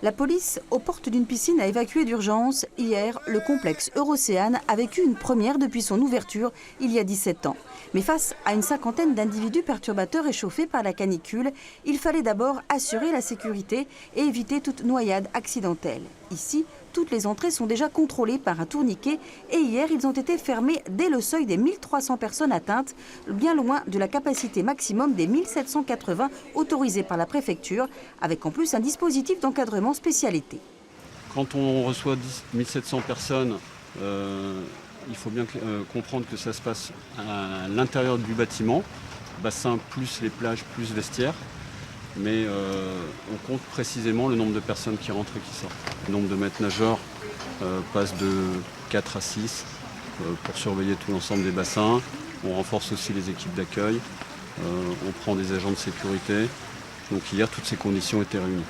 La police, aux portes d'une piscine, a évacué d'urgence. Hier, le complexe Eurocéane a vécu une première depuis son ouverture il y a 17 ans. Mais face à une cinquantaine d'individus perturbateurs échauffés par la canicule, il fallait d'abord assurer la sécurité et éviter toute noyade accidentelle. Ici, toutes les entrées sont déjà contrôlées par un tourniquet et hier, ils ont été fermés dès le seuil des 1300 personnes atteintes, bien loin de la capacité maximum des 1780 autorisées par la préfecture, avec en plus un dispositif d'encadrement spécialité. Quand on reçoit 1700 personnes, il faut bien comprendre que ça se passe à l'intérieur du bâtiment, bassin plus les plages plus vestiaires. Mais on compte précisément le nombre de personnes qui rentrent et qui sortent. Le nombre de maîtres nageurs passe de 4 à 6 pour surveiller tout l'ensemble des bassins. On renforce aussi les équipes d'accueil, on prend des agents de sécurité. Donc hier, toutes ces conditions étaient réunies.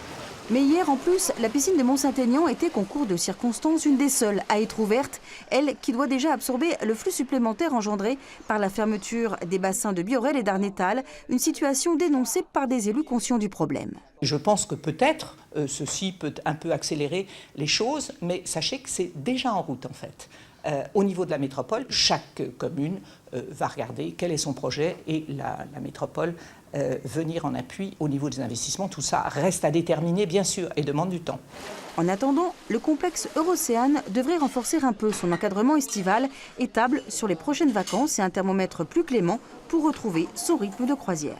Mais hier, en plus, la piscine de Mont-Saint-Aignan était, concours de circonstances, une des seules à être ouverte, elle qui doit déjà absorber le flux supplémentaire engendré par la fermeture des bassins de Biorel et d'Arnétal, une situation dénoncée par des élus conscients du problème. Je pense que peut-être ceci peut un peu accélérer les choses, mais sachez que c'est déjà en route en fait. Au niveau de la métropole, chaque commune va regarder quel est son projet et la métropole venir en appui au niveau des investissements. Tout ça reste à déterminer bien sûr et demande du temps. En attendant, le complexe Eurocéane devrait renforcer un peu son encadrement estival et table sur les prochaines vacances et un thermomètre plus clément pour retrouver son rythme de croisière.